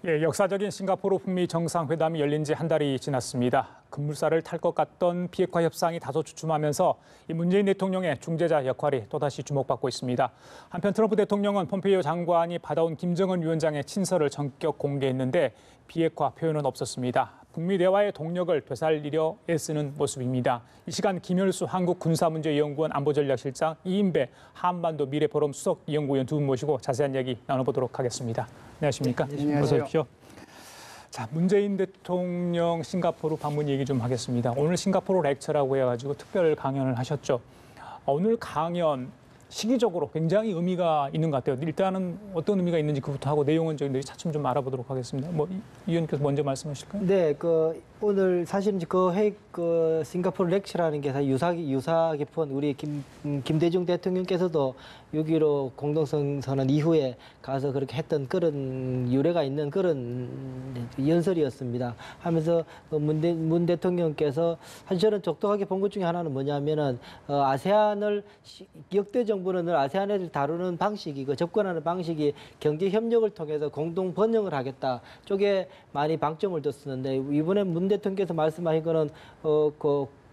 예, 역사적인 싱가포르 북미 정상회담이 열린 지 한 달이 지났습니다. 급물살을 탈 것 같던 비핵화 협상이 다소 주춤하면서 이 문재인 대통령의 중재자 역할이 또다시 주목받고 있습니다. 한편 트럼프 대통령은 폼페이오 장관이 받아온 김정은 위원장의 친서를 전격 공개했는데 비핵화 표현은 없었습니다. 북미 대화의 동력을 되살리려 애쓰는 모습입니다. 이 시간 김열수 한국군사문제연구원 안보전략실장, 이인배 한반도 미래포럼 수석연구위원 두 분 모시고 자세한 이야기 나눠보도록 하겠습니다. 안녕하십니까? 네, 안녕하세요. 어서 오십시오. 자, 문재인 대통령 싱가포르 방문 얘기 좀 하겠습니다. 오늘 싱가포르 렉처라고 해가지고 특별 강연을 하셨죠. 오늘 강연 시기적으로 굉장히 의미가 있는 것 같아요. 일단은 어떤 의미가 있는지 그부터 하고 내용은 저희들이 차츰 좀 알아보도록 하겠습니다. 이 의원님께서 먼저 말씀하실까요? 네, 오늘 사실 이제 싱가포르 렉처라는 게 사실 유사 깊은 우리 김대중 대통령께서도 6.15 공동선언 이후에 가서 그렇게 했던 그런 유래가 있는 그런 연설이었습니다. 하면서 문 대통령께서 사실 저는 적독하게 본 것 중에 하나는 뭐냐면은 아세안을 역대 정부는 늘 아세안을 다루는 방식이 접근하는 방식이 경제 협력을 통해서 공동 번영을 하겠다 쪽에 많이 방점을 뒀었는데 이번에 문 대통령께서 말씀하신 거는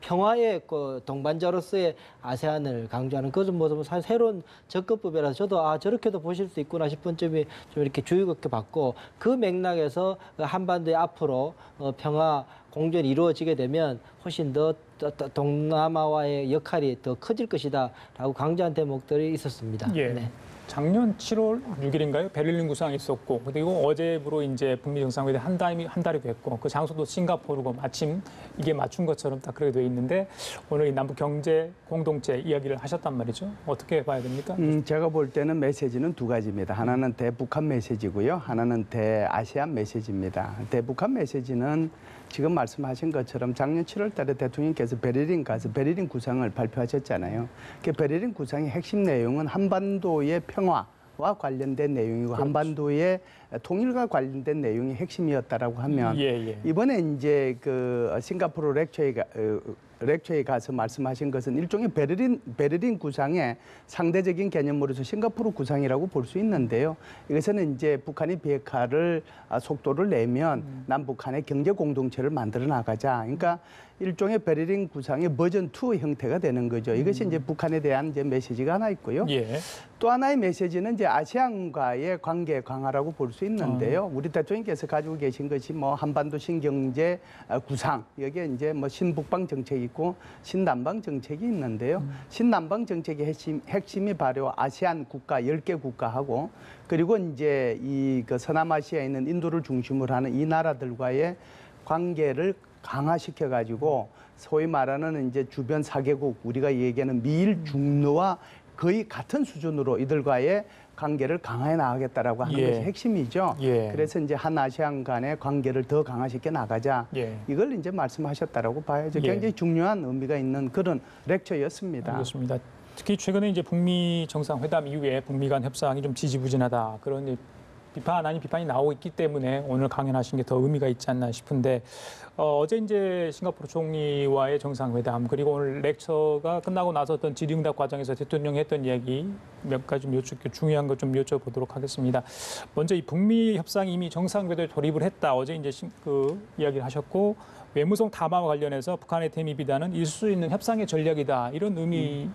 평화의 동반자로서의 아세안을 강조하는 그런 모습은 사실 새로운 접근법이라서 저도 저렇게도 보실 수 있구나 싶은 점이 좀 이렇게 주의 깊게 봤고 그 맥락에서 한반도의 앞으로 평화 공존이 이루어지게 되면 훨씬 더 동남아와의 역할이 더 커질 것이다라고 강조한 대목들이 있었습니다. 예. 네. 작년 7월 6일인가요? 베를린 구상이 있었고, 그리고 어제부로 이제 북미 정상회담 한 달이 됐고, 그 장소도 싱가포르고 마침 이게 맞춘 것처럼 딱 그렇게 돼 있는데 오늘 이 남북 경제 공동체 이야기를 하셨단 말이죠. 어떻게 봐야 됩니까? 제가 볼 때는 메시지는 두 가지입니다. 하나는 대북한 메시지고요. 하나는 대아시안 메시지입니다. 대북한 메시지는 지금 말씀하신 것처럼 작년 7월 달에 대통령께서 베를린 가서 베를린 구상을 발표하셨잖아요. 그 베를린 구상의 핵심 내용은 한반도의 평화와 관련된 내용이고 그렇죠. 한반도의 통일과 관련된 내용이 핵심이었다라고 하면 이번에 이제 싱가포르 렉처에 가서 말씀하신 것은 일종의 베를린 구상의 상대적인 개념으로서 싱가포르 구상이라고 볼 수 있는데요. 이것은 이제 북한이 비핵화를 속도를 내면 남북 간의 경제 공동체를 만들어 나가자. 그러니까 일종의 베를린 구상의 버전 2 형태가 되는 거죠. 이것이 이제 북한에 대한 이제 메시지가 하나 있고요. 또 하나의 메시지는 이제 아시안과의 관계 강화라고 볼 수 있는데요. 우리 대통령께서 가지고 계신 것이 한반도 신경제 구상, 여기에 이제 신북방 정책이 있고 신남방 정책이 있는데요. 신남방 정책의 핵심이 바로 아시안 국가 10개 국가하고 그리고 이제 서남아시아에 있는 인도를 중심으로 하는 이 나라들과의 관계를 강화시켜 가지고 소위 말하는 이제 주변 4개국 우리가 얘기하는 미일 중러와 거의 같은 수준으로 이들과의 관계를 강화해 나가겠다라고 하는 것이 핵심이죠. 그래서 이제 한 아시안 간의 관계를 더 강화시켜 나가자. 이걸 이제 말씀하셨다라고 봐야죠. 굉장히 중요한 의미가 있는 그런 렉처였습니다. 알겠습니다. 특히 최근에 이제 북미 정상회담 이후에 북미 간 협상이 좀 지지부진하다. 그런 비판 아닌 비판이 나오고 있기 때문에 오늘 강연하신 게 더 의미가 있지 않나 싶은데 어제 이제 싱가포르 총리와의 정상회담 그리고 오늘 렉처가 끝나고 나서 어떤 질의응답 과정에서 대통령이 했던 이야기 몇 가지 좀 중요한 것 좀 여쭤보도록 하겠습니다. 먼저 이 북미 협상이 이미 정상궤도에 돌입을 했다. 어제 이제 이야기를 하셨고 외무성 담화와 관련해서 북한의 대미비단은 있을 수 있는 협상의 전략이다. 이런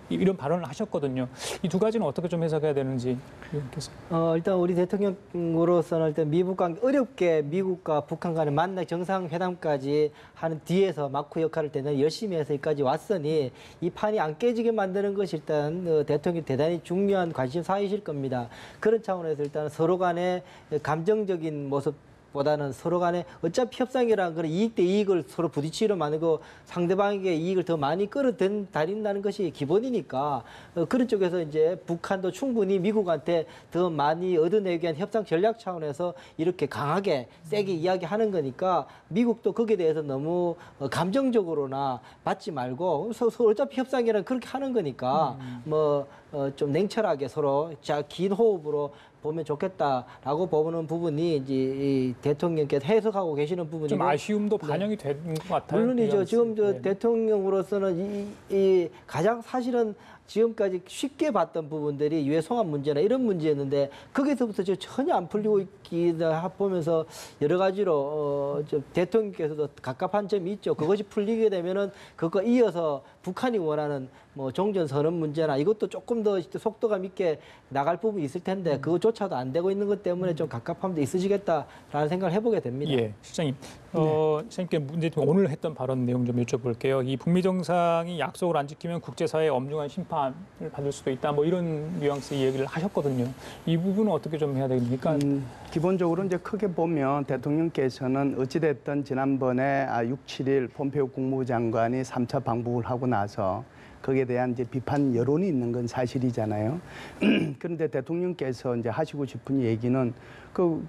이런 발언을 하셨거든요. 이 두 가지는 어떻게 좀 해석해야 되는지 의원께서. 일단 우리 대통령으로서는 일단 미국 관계 어렵게 미국과 북한 간의 만나 정상회담까지 하는 뒤에서 마크 역할을 대단히 열심히 해서 여기까지 왔으니 이 판이 안 깨지게 만드는 것이 일단 대통령이 대단히 중요한 관심사이실 겁니다. 그런 차원에서 일단 서로 간의 감정적인 모습 보다는 서로 간에 어차피 협상이라는 그런 이익 대 이익을 서로 부딪히려 만들고 상대방에게 이익을 더 많이 끌어들인다는 것이 기본이니까 그런 쪽에서 이제 북한도 충분히 미국한테 더 많이 얻어내기 위한 협상 전략 차원에서 이렇게 강하게 세게 이야기하는 거니까 미국도 거기에 대해서 너무 감정적으로나 받지 말고 어차피 협상이란 그렇게 하는 거니까 좀 냉철하게 서로 긴 호흡으로 보면 좋겠다라고 보는 부분이 이제 이 대통령께서 해석하고 계시는 부분이 좀 아쉬움도 반영이 된 것 같아요. 물론이죠. 지금 대통령으로서는 이 가장 사실은 지금까지 쉽게 봤던 부분들이 유해 송환 문제나 이런 문제였는데 거기서부터 지금 전혀 안 풀리고 있기도 보면서 여러 가지로 대통령께서도 갑갑한 점이 있죠. 그것이 풀리게 되면은 그거 이어서 북한이 원하는 뭐 종전 선언 문제나 이것도 조금 더 속도감 있게 나갈 부분이 있을 텐데 그것조차도 안 되고 있는 것 때문에 좀 갑갑함도 있으시겠다라는 생각을 해보게 됩니다. 예, 실장님, 실장님께 문제 오늘 했던 발언 내용 좀 여쭤볼게요. 이 북미 정상이 약속을 안 지키면 국제사회의 엄중한 심판을 받을 수도 있다. 뭐 이런 뉘앙스의 얘기를 하셨거든요. 이 부분은 어떻게 좀 해야 됩니까? 기본적으로 이제 크게 보면 대통령께서는 어찌됐든 지난번에 6, 7일 폼페이오 국무부 장관이 3차 방북을 하고 나서 거기에 대한 이제 비판 여론이 있는 건 사실이잖아요. 그런데 대통령께서 이제 하시고 싶은 얘기는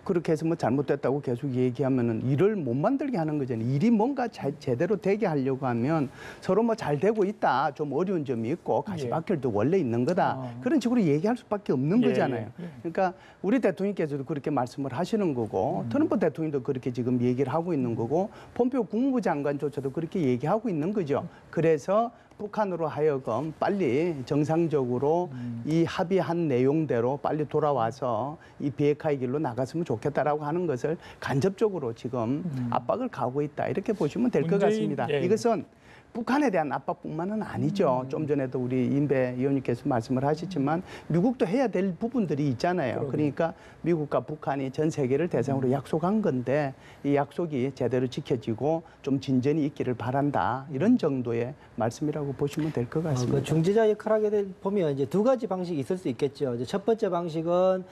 그렇게 해서 뭐 잘못됐다고 계속 얘기하면은 일을 못 만들게 하는 거잖아요. 일이 뭔가 제대로 되게 하려고 하면 서로 뭐 잘 되고 있다, 좀 어려운 점이 있고 가시밭길도 원래 있는 거다. 그런 식으로 얘기할 수밖에 없는 거잖아요. 그러니까 우리 대통령께서도 그렇게 말씀을 하시는 거고 트럼프 대통령도 그렇게 지금 얘기를 하고 있는 거고 폼페이오 국무부 장관조차도 그렇게 얘기하고 있는 거죠. 그래서 북한으로 하여금 빨리 정상적으로 이 합의한 내용대로 빨리 돌아와서 이 비핵화의 길로 나갔으면 좋겠다라고 하는 것을 간접적으로 지금 압박을 가하고 있다. 이렇게 보시면 될 것 같습니다. 이것은 북한에 대한 압박뿐만은 아니죠. 좀 전에도 우리 임배 의원님께서 말씀을 하셨지만 미국도 해야 될 부분들이 있잖아요. 그러니까 미국과 북한이 전 세계를 대상으로 약속한 건데 이 약속이 제대로 지켜지고 좀 진전이 있기를 바란다. 이런 정도의 말씀이라고 보시면 될 것 같습니다. 그 중재자 역할하게 보면 이제 두 가지 방식이 있을 수 있겠죠. 이제 첫 번째 방식은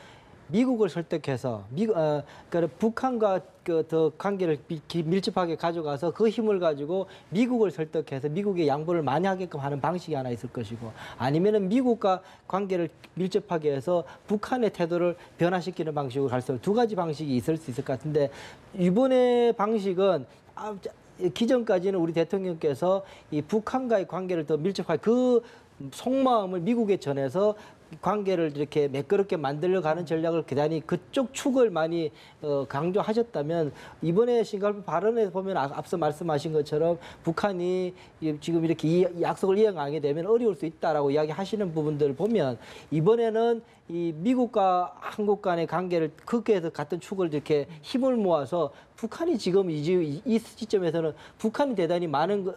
미국을 설득해서 그러니까 북한과 더 관계를 밀접하게 가져가서 그 힘을 가지고 미국을 설득해서 미국의 양보를 많이 하게끔 하는 방식이 하나 있을 것이고 아니면은 미국과 관계를 밀접하게 해서 북한의 태도를 변화시키는 방식으로 갈 수 있는 두 가지 방식이 있을 수 있을 것 같은데 이번의 방식은 기존까지는 우리 대통령께서 이 북한과의 관계를 더 밀접하게 그 속마음을 미국에 전해서 관계를 이렇게 매끄럽게 만들려가는 전략을 대단히 그쪽 축을 많이 강조하셨다면 이번에 싱가포르 발언에서 보면 앞서 말씀하신 것처럼 북한이 지금 이렇게 이 약속을 이행하게 되면 어려울 수 있다라고 이야기하시는 부분들을 보면 이번에는 이 미국과 한국 간의 관계를 그렇게해서 같은 축을 이렇게 힘을 모아서 북한이 지금 이 시점에서는 북한이 대단히 많은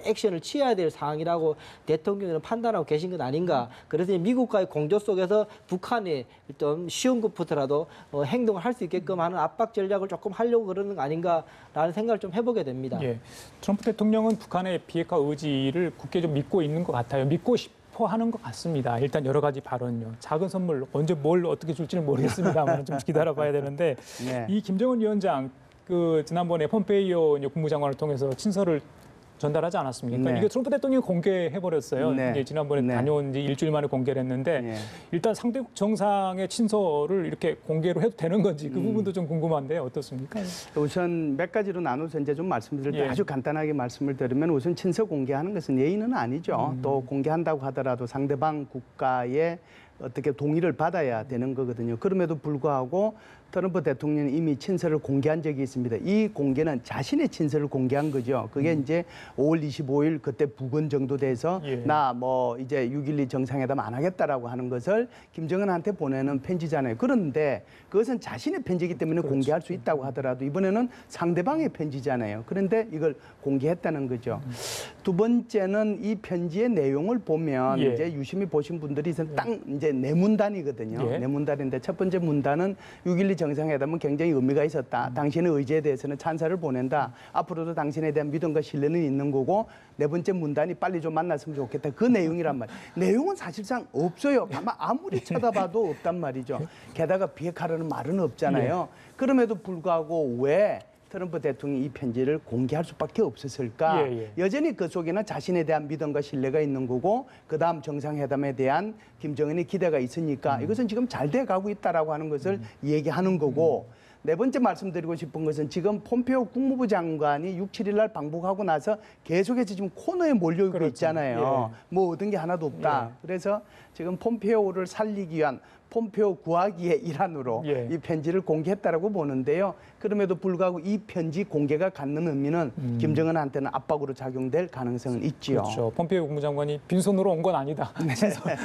액션을 취해야 될 상황이라고 대통령은 판단하고 계신 것 아닌가. 그래서 미국과의 공조 속에서 북한이 일단 쉬운 것부터라도 행동을 할 수 있게끔 하는 압박 전략을 조금 하려고 그러는 거 아닌가라는 생각을 좀 해보게 됩니다. 예. 트럼프 대통령은 북한의 비핵화 의지를 굳게 좀 믿고 있는 것 같아요. 믿고 싶어 하는 것 같습니다. 일단 여러 가지 발언요. 작은 선물 언제 뭘 어떻게 줄지는 모르겠습니다만 좀 기다려봐야 되는데 이 김정은 위원장 지난번에 폼페이오 국무장관을 통해서 친서를 전달하지 않았습니까? 이게 트럼프 대통령이 공개해버렸어요. 이제 지난번에 다녀온 지 일주일 만에 공개를 했는데 일단 상대국 정상의 친서를 이렇게 공개로 해도 되는 건지 그 부분도 좀 궁금한데 어떻습니까? 우선 몇 가지로 나눠서 이제 좀 말씀드릴 때 아주 간단하게 말씀을 드리면 우선 친서 공개하는 것은 예의는 아니죠. 또 공개한다고 하더라도 상대방 국가의 어떻게 동의를 받아야 되는 거거든요. 그럼에도 불구하고 트럼프 대통령이 이미 친서를 공개한 적이 있습니다. 이 공개는 자신의 친서를 공개한 거죠. 그게 이제 5월 25일 그때 부근 정도 돼서 나 뭐 이제 6.12 정상회담 안 하겠다라고 하는 것을 김정은한테 보내는 편지잖아요. 그런데 그것은 자신의 편지이기 때문에 공개할 수 있다고 하더라도 이번에는 상대방의 편지잖아요. 그런데 이걸 공개했다는 거죠. 두 번째는 이 편지의 내용을 보면 이제 유심히 보신 분들이 딱 이제 네 문단이거든요. 네 문단인데 첫 번째 문단은 6.12 정상회담은 굉장히 의미가 있었다. 당신의 의지에 대해서는 찬사를 보낸다. 앞으로도 당신에 대한 믿음과 신뢰는 있는 거고 네 번째 문단이 빨리 좀 만났으면 좋겠다. 그 내용이란 말이에요. 내용은 사실상 없어요. 아무리 쳐다봐도 없단 말이죠. 게다가 비핵화라는 말은 없잖아요. 그럼에도 불구하고 왜 트럼프 대통령이 이 편지를 공개할 수밖에 없었을까? 여전히 그 속에는 자신에 대한 믿음과 신뢰가 있는 거고 그다음 정상회담에 대한 김정은의 기대가 있으니까 이것은 지금 잘 돼가고 있다라고 하는 것을 얘기하는 거고 네 번째 말씀드리고 싶은 것은 지금 폼페이오 국무부 장관이 6, 7일 날 방북하고 나서 계속해서 지금 코너에 몰려오고 있잖아요. 뭐 얻은 게 하나도 없다. 그래서 지금 폼페이오를 살리기 위한 폼페오 구하기의 일환으로 예. 이 편지를 공개했다라고 보는데요. 그럼에도 불구하고 이 편지 공개가 갖는 의미는 김정은한테는 압박으로 작용될 가능성은 있지요. 그렇죠. 폼페이오 국무장관이 빈손으로 온 건 아니다.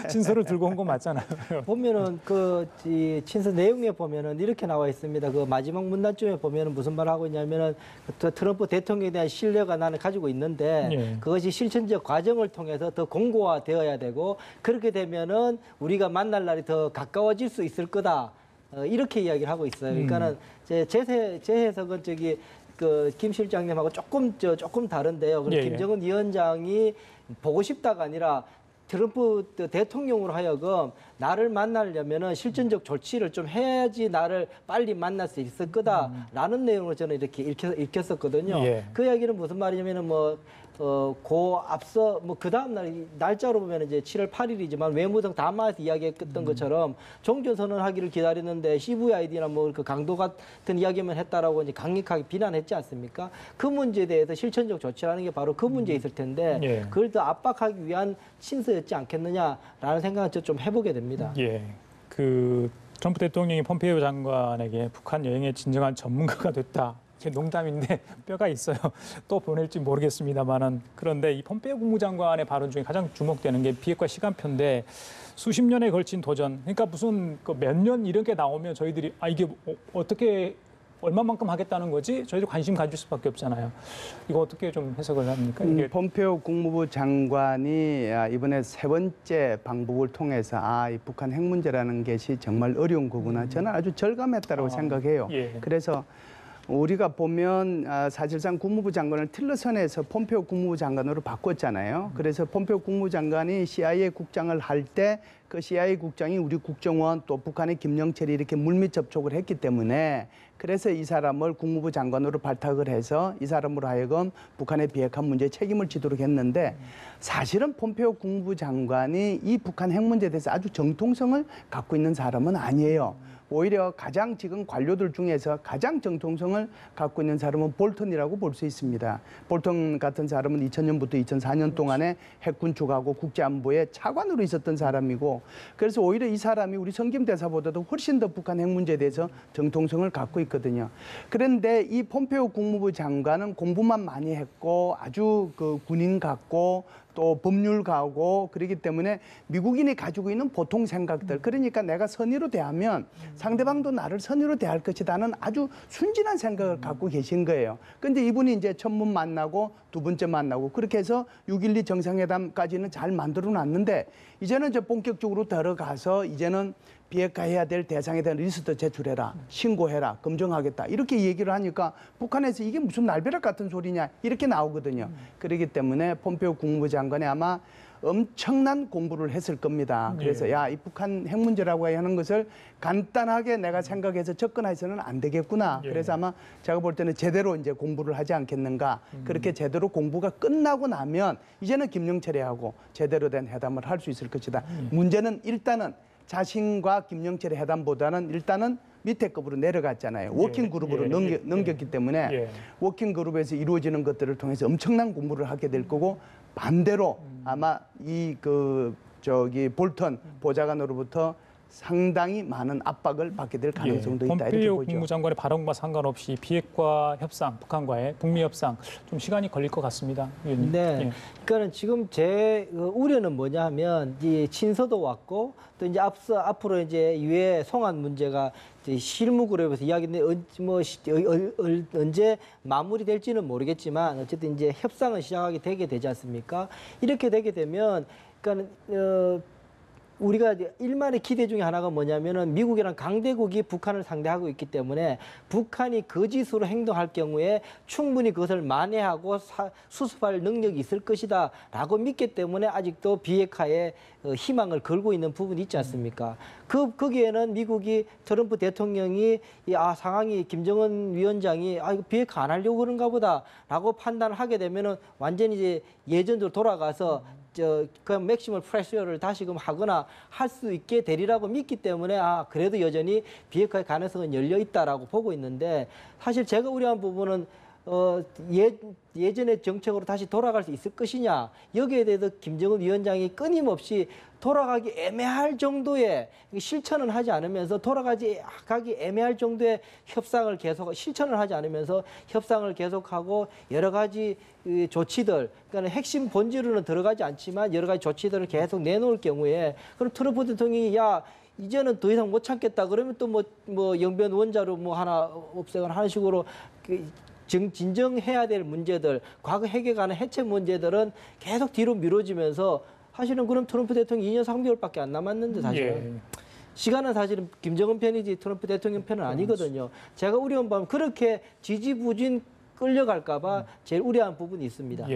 친서를 들고 온 건 맞잖아요. 보면은 이 친서 내용에 보면은 이렇게 나와 있습니다. 그 마지막 문단쯤에 보면은 무슨 말 하고 있냐면은 그 트럼프 대통령에 대한 신뢰가 나는 가지고 있는데 예. 그것이 실천적 과정을 통해서 더 공고화되어야 되고 그렇게 되면은 우리가 만날 날이 더 가까워질 수 있을 거다. 이렇게 이야기를 하고 있어요. 그러니까는 제 해석은 김 실장님하고 조금 다른데요. 예, 예. 김정은 위원장이 보고 싶다가 아니라 트럼프 대통령으로 하여금 나를 만나려면은 실전적 조치를 좀 해야지 나를 빨리 만날 수 있을 거다라는 내용을 저는 이렇게 읽혔었거든요. 예. 그 이야기는 무슨 말이냐면은 앞서 그 다음 날짜로 보면 이제 7월 8일이지만 외무성 담화에서 이야기했던 것처럼 종전 선언하기를 기다리는데 CVID나 그 강도 같은 이야기만 했다라고 이제 강력하게 비난했지 않습니까? 그 문제에 대해서 실천적 조치라는 게 바로 그 문제에 있을 텐데 예. 그걸 더 압박하기 위한 친서였지 않겠느냐라는 생각을 좀 해보게 됩니다. 예. 트럼프 대통령이 폼페이오 장관에게 북한 여행의 진정한 전문가가 됐다. 이게 농담인데 뼈가 있어요. 또 보낼지 모르겠습니다만은 그런데 이 폼페이오 국무장관의 발언 중에 가장 주목되는 게 비핵화 시간표인데 수십 년에 걸친 도전. 그러니까 무슨 몇 년 이렇게 나오면 저희들이 이게 어떻게 얼마만큼 하겠다는 거지? 저희도 관심 가질 수밖에 없잖아요. 이거 어떻게 좀 해석을 합니까? 이게 폼페오 국무부 장관이 이번에 세 번째 방북을 통해서 이 북한 핵 문제라는 것이 정말 어려운 거구나. 저는 아주 절감했다고 생각해요. 예. 그래서 우리가 보면 사실상 국무부 장관을 틸러선에서 폼페오 국무부 장관으로 바꿨잖아요. 그래서 폼페오 국무부 장관이 CIA 국장을 할 때 그 CIA 국장이 우리 국정원 또 북한의 김영철이 이렇게 물밑 접촉을 했기 때문에 그래서 이 사람을 국무부 장관으로 발탁을 해서 이 사람으로 하여금 북한의 비핵화 문제에 책임을 지도록 했는데 사실은 폼페오 국무부 장관이 이 북한 핵 문제에 대해서 아주 정통성을 갖고 있는 사람은 아니에요. 오히려 가장 지금 관료들 중에서 가장 정통성을 갖고 있는 사람은 볼턴이라고 볼 수 있습니다. 볼턴 같은 사람은 2000년부터 2004년 동안에 핵군축하고 국제안보의 차관으로 있었던 사람이고 그래서 오히려 이 사람이 우리 성김 대사보다도 훨씬 더 북한 핵 문제에 대해서 정통성을 갖고 있거든요. 그런데 이 폼페오 국무부 장관은 공부만 많이 했고 아주 군인 같고 또 법률가고 그렇기 때문에 미국인이 가지고 있는 보통 생각들 그러니까 내가 선의로 대하면 상대방도 나를 선의로 대할 것이다는 아주 순진한 생각을 갖고 계신 거예요. 그런데 이분이 이제 첫 번 만나고 두 번째 만나고 그렇게 해서 6.12 정상회담까지는 잘 만들어 놨는데 이제는 이제 본격적으로 들어가서 이제는 비핵화해야 될 대상에 대한 리스트 제출해라, 신고해라, 검증하겠다 이렇게 얘기를 하니까 북한에서 이게 무슨 날벼락 같은 소리냐 이렇게 나오거든요. 그렇기 때문에 폼페오 국무부 장관이 아마 엄청난 공부를 했을 겁니다. 그래서 이 북한 핵 문제라고 하는 것을 간단하게 내가 생각해서 접근해서는 안 되겠구나. 그래서 아마 제가 볼 때는 제대로 이제 공부를 하지 않겠는가. 그렇게 제대로 공부가 끝나고 나면 이제는 김영철이하고 제대로 된 회담을 할 수 있을 것이다. 문제는 일단은 자신과 김영철의 회담보다는 일단은 밑에 급으로 내려갔잖아요. 워킹 그룹으로 넘겼기 때문에 워킹 그룹에서 이루어지는 것들을 통해서 엄청난 공부를 하게 될 거고 반대로 아마 볼턴 보좌관으로부터 상당히 많은 압박을 받게 될 가능성도 있다 이렇게 폼페이오 보죠. 국무장관의 발언과 상관없이 비핵화 협상, 북한과의 북미 협상 좀 시간이 걸릴 것 같습니다. 위원님. 네. 그러니까 지금 제 우려는 뭐냐면 이 친서도 왔고 또 이제 앞으로 이제 유해 송환 문제가 이제 실무 그룹에서 이야기인데 언제 마무리될지는 모르겠지만 어쨌든 이제 협상은 시작하게 되지 않습니까? 이렇게 되게 되면 그러니까 우리가 일만의 기대 중에 하나가 뭐냐면은 미국이란 강대국이 북한을 상대하고 있기 때문에 북한이 거짓으로 행동할 경우에 충분히 그것을 만회하고 수습할 능력이 있을 것이다라고 믿기 때문에 아직도 비핵화에 희망을 걸고 있는 부분이 있지 않습니까? 거기에는 미국이 트럼프 대통령이 상황이 김정은 위원장이 이거 비핵화 안 하려고 그런가 보다라고 판단을 하게 되면은 완전히 이제 예전으로 돌아가서 그 맥시멀 프레셔를 다시금 하거나 할 수 있게 되리라고 믿기 때문에 그래도 여전히 비핵화의 가능성은 열려 있다라고 보고 있는데 사실 제가 우려한 부분은 예전의 정책으로 다시 돌아갈 수 있을 것이냐 여기에 대해서 김정은 위원장이 끊임없이 돌아가기 애매할 정도의 실천은 하지 않으면서 가기 애매할 정도의 협상을 계속 실천을 하지 않으면서 협상을 계속하고 여러 가지 조치들 그러니까 핵심 본질로는 들어가지 않지만 여러 가지 조치들을 계속 내놓을 경우에 그럼 트럼프 대통령이 이제는 더 이상 못 참겠다 그러면 또 뭐 영변 원자로 뭐 하나 없애거나 하는 식으로 진정해야 될 문제들 과거 핵에 관한 해체 문제들은 계속 뒤로 미뤄지면서 사실은 그럼 트럼프 대통령 2년 3개월밖에 안 남았는데 사실은 시간은 사실은 김정은 편이지 트럼프 대통령 편은 아니거든요. 제가 우려한 바는 그렇게 지지부진 끌려갈까 봐 제일 우려한 부분이 있습니다.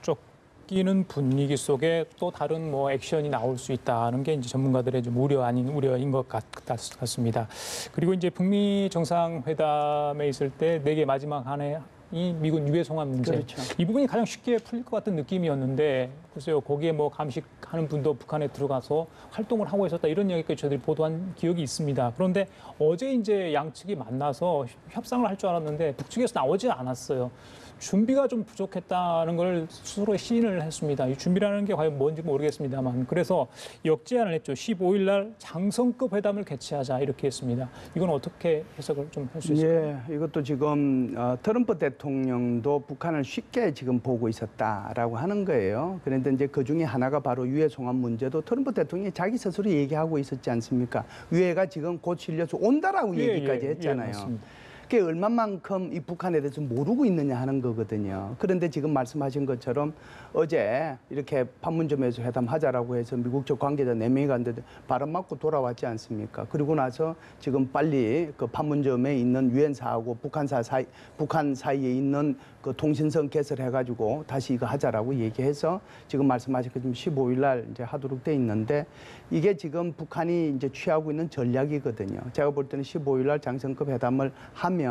쫓기는 분위기 속에 또 다른 뭐 액션이 나올 수 있다는 게 이제 전문가들의 좀 우려 아닌 우려인 것 같습니다. 그리고 이제 북미 정상회담에 있을 때 4개 마지막 한해 이 미군 유해 송환 문제 그렇죠. 이 부분이 가장 쉽게 풀릴 것 같은 느낌이었는데 글쎄요 거기에 뭐 감식하는 분도 북한에 들어가서 활동을 하고 있었다 이런 이야기까지 저희들이 보도한 기억이 있습니다. 그런데 어제 이제 양측이 만나서 협상을 할 줄 알았는데 북측에서 나오지 않았어요. 준비가 좀 부족했다는 걸 스스로 시인을 했습니다. 이 준비라는 게 과연 뭔지 모르겠습니다만 그래서 역제안을 했죠. 15일 날 장성급 회담을 개최하자 이렇게 했습니다. 이건 어떻게 해석을 좀 할 수 있을까요? 이것도 지금 트럼프 대통령도 북한을 쉽게 지금 보고 있었다라고 하는 거예요. 그런데 이제 그 중에 하나가 바로 유해 송환 문제도 트럼프 대통령이 자기 스스로 얘기하고 있었지 않습니까? 유해가 지금 곧 실려서 온다라고 얘기까지 했잖아요. 맞습니다. 그게 얼마만큼 이 북한에 대해서 모르고 있느냐 하는 거거든요. 그런데 지금 말씀하신 것처럼 어제 이렇게 판문점에서 회담하자라고 해서 미국 쪽 관계자 4명이 갔는데 바람 맞고 돌아왔지 않습니까? 그리고 나서 지금 빨리 그 판문점에 있는 유엔사하고 북한 사이에 있는 그 통신선 개설해가지고 다시 이거 하자라고 얘기해서 지금 말씀하신 것처럼 15일 날 이제 하도록 돼 있는데 이게 지금 북한이 이제 취하고 있는 전략이거든요. 제가 볼 때는 15일 날 장성급 회담을 하면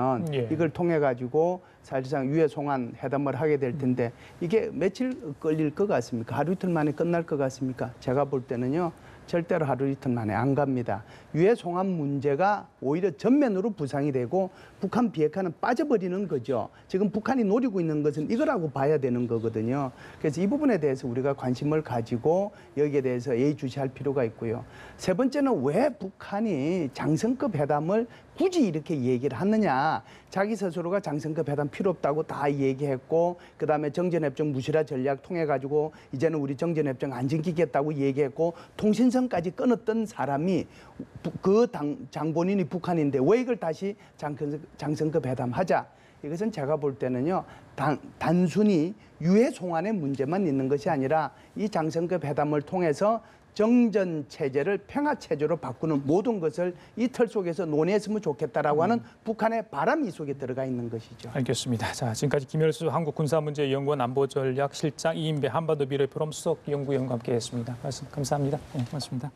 이걸 통해 가지고 사실상 유해 송환 회담을 하게 될 텐데 이게 며칠 걸릴 것 같습니까? 하루 이틀 만에 끝날 것 같습니까? 제가 볼 때는요. 절대로 하루 이틀 만에 안 갑니다. 유해 송환 문제가 오히려 전면으로 부상이 되고 북한 비핵화는 빠져버리는 거죠. 지금 북한이 노리고 있는 것은 이거라고 봐야 되는 거거든요. 그래서 이 부분에 대해서 우리가 관심을 가지고 여기에 대해서 예의주시할 필요가 있고요. 세 번째는 왜 북한이 장성급 회담을 굳이 이렇게 얘기를 하느냐. 자기 스스로가 장성급 회담 필요 없다고 다 얘기했고 그다음에 정전협정 무실화 전략 통해 가지고 이제는 우리 정전협정 안 지키겠다고 얘기했고 통신선까지 끊었던 사람이 그 장본인이 북한인데 왜 이걸 다시 장성급 회담하자. 이것은 제가 볼 때는요. 단순히 유해 송환의 문제만 있는 것이 아니라 이 장성급 회담을 통해서 정전 체제를 평화 체제로 바꾸는 모든 것을 이 틀 속에서 논의했으면 좋겠다라고 하는 북한의 바람이 이 속에 들어가 있는 것이죠. 알겠습니다. 자, 지금까지 김열수 한국군사문제연구원 안보전략실장 이인배 한반도 미래포럼 수석연구위원과 함께했습니다. 말씀 감사합니다. 네, 고맙습니다.